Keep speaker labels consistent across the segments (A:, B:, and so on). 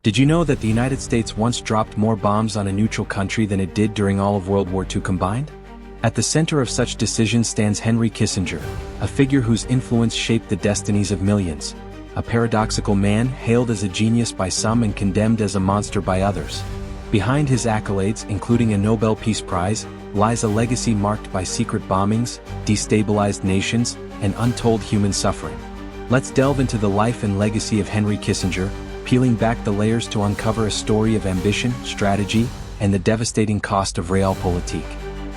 A: Did you know that the United States once dropped more bombs on a neutral country than it did during all of World War II combined? At the center of such decisions stands Henry Kissinger, a figure whose influence shaped the destinies of millions. A paradoxical man hailed as a genius by some and condemned as a monster by others. Behind his accolades, including a Nobel Peace Prize, lies a legacy marked by secret bombings, destabilized nations, and untold human suffering. Let's delve into the life and legacy of Henry Kissinger, peeling back the layers to uncover a story of ambition, strategy, and the devastating cost of realpolitik.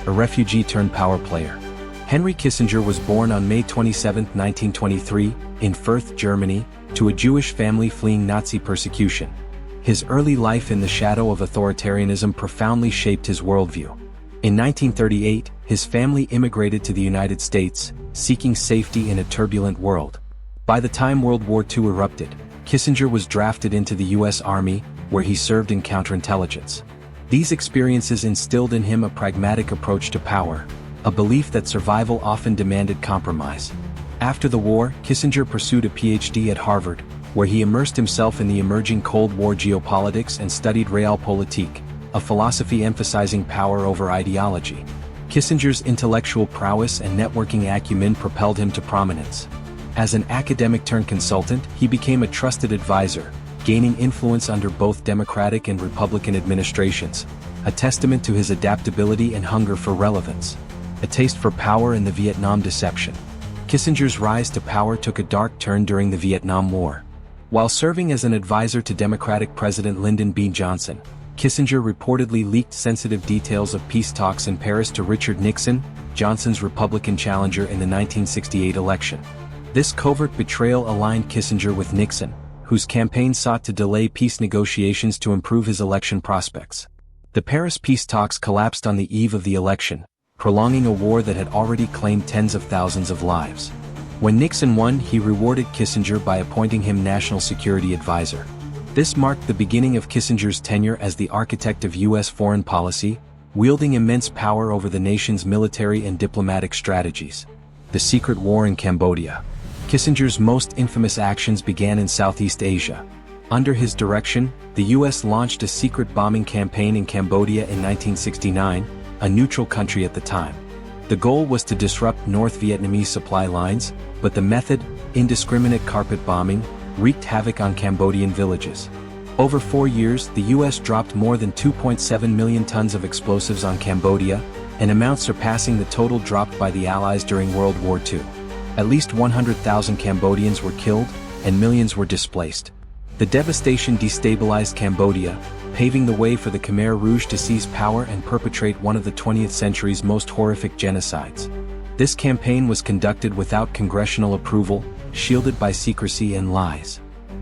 A: A refugee turned power player. Henry Kissinger was born on May 27, 1923, in Fürth, Germany, to a Jewish family fleeing Nazi persecution. His early life in the shadow of authoritarianism profoundly shaped his worldview. In 1938, his family immigrated to the United States, seeking safety in a turbulent world. By the time World War II erupted, Kissinger was drafted into the U.S. Army, where he served in counterintelligence. These experiences instilled in him a pragmatic approach to power, a belief that survival often demanded compromise. After the war, Kissinger pursued a PhD at Harvard, where he immersed himself in the emerging Cold War geopolitics and studied realpolitik, a philosophy emphasizing power over ideology. Kissinger's intellectual prowess and networking acumen propelled him to prominence. As an academic-turned-consultant, he became a trusted advisor, gaining influence under both Democratic and Republican administrations, a testament to his adaptability and hunger for relevance. A taste for power in the Vietnam deception. Kissinger's rise to power took a dark turn during the Vietnam War. While serving as an advisor to Democratic President Lyndon B. Johnson, Kissinger reportedly leaked sensitive details of peace talks in Paris to Richard Nixon, Johnson's Republican challenger in the 1968 election. This covert betrayal aligned Kissinger with Nixon, whose campaign sought to delay peace negotiations to improve his election prospects. The Paris peace talks collapsed on the eve of the election, prolonging a war that had already claimed tens of thousands of lives. When Nixon won, he rewarded Kissinger by appointing him National Security Advisor. This marked the beginning of Kissinger's tenure as the architect of U.S. foreign policy, wielding immense power over the nation's military and diplomatic strategies. The secret war in Cambodia. Kissinger's most infamous actions began in Southeast Asia. Under his direction, the U.S. launched a secret bombing campaign in Cambodia in 1969, a neutral country at the time. The goal was to disrupt North Vietnamese supply lines, but the method, indiscriminate carpet bombing, wreaked havoc on Cambodian villages. Over 4 years, the U.S. dropped more than 2.7 million tons of explosives on Cambodia, an amount surpassing the total dropped by the Allies during World War II. At least 100,000 Cambodians were killed, and millions were displaced. The devastation destabilized Cambodia, paving the way for the Khmer Rouge to seize power and perpetrate one of the 20th century's most horrific genocides. This campaign was conducted without congressional approval, shielded by secrecy and lies.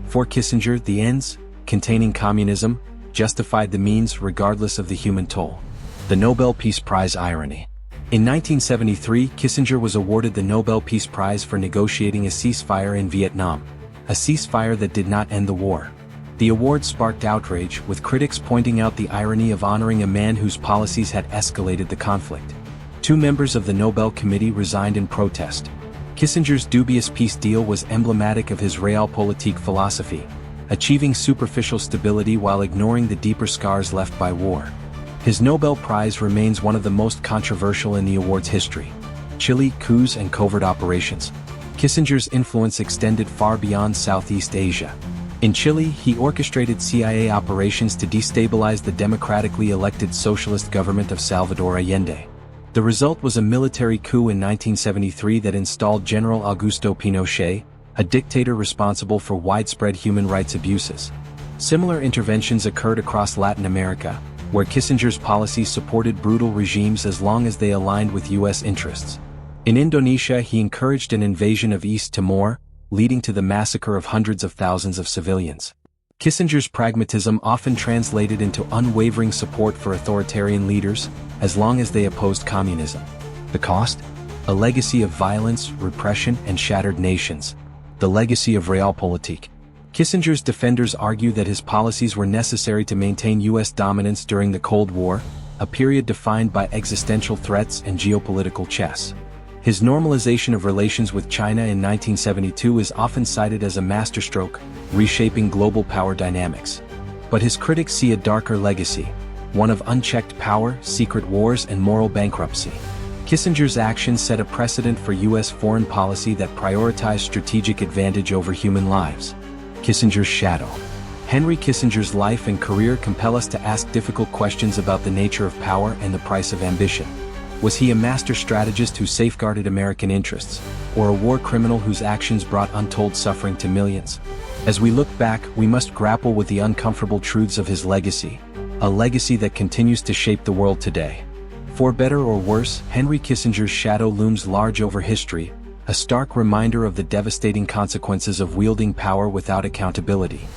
A: For Kissinger, the ends, containing communism, justified the means regardless of the human toll. The Nobel Peace Prize irony. In 1973, Kissinger was awarded the Nobel Peace Prize for negotiating a ceasefire in Vietnam, a ceasefire that did not end the war. The award sparked outrage, with critics pointing out the irony of honoring a man whose policies had escalated the conflict. 2 members of the Nobel Committee resigned in protest. Kissinger's dubious peace deal was emblematic of his realpolitik philosophy, achieving superficial stability while ignoring the deeper scars left by war. His Nobel Prize remains one of the most controversial in the award's history. Chile, coups and covert operations. Kissinger's influence extended far beyond Southeast Asia. In Chile, he orchestrated CIA operations to destabilize the democratically elected socialist government of Salvador Allende. The result was a military coup in 1973 that installed General Augusto Pinochet, a dictator responsible for widespread human rights abuses. Similar interventions occurred across Latin America, where Kissinger's policies supported brutal regimes as long as they aligned with U.S. interests. In Indonesia, he encouraged an invasion of East Timor, leading to the massacre of hundreds of thousands of civilians. Kissinger's pragmatism often translated into unwavering support for authoritarian leaders, as long as they opposed communism. The cost? A legacy of violence, repression, and shattered nations. The legacy of realpolitik. Kissinger's defenders argue that his policies were necessary to maintain U.S. dominance during the Cold War, a period defined by existential threats and geopolitical chess. His normalization of relations with China in 1972 is often cited as a masterstroke, reshaping global power dynamics. But his critics see a darker legacy, one of unchecked power, secret wars, and moral bankruptcy. Kissinger's actions set a precedent for U.S. foreign policy that prioritized strategic advantage over human lives. Kissinger's shadow. Henry Kissinger's life and career compel us to ask difficult questions about the nature of power and the price of ambition. Was he a master strategist who safeguarded American interests, or a war criminal whose actions brought untold suffering to millions? As we look back, we must grapple with the uncomfortable truths of his legacy, a legacy that continues to shape the world today. For better or worse, Henry Kissinger's shadow looms large over history, a stark reminder of the devastating consequences of wielding power without accountability.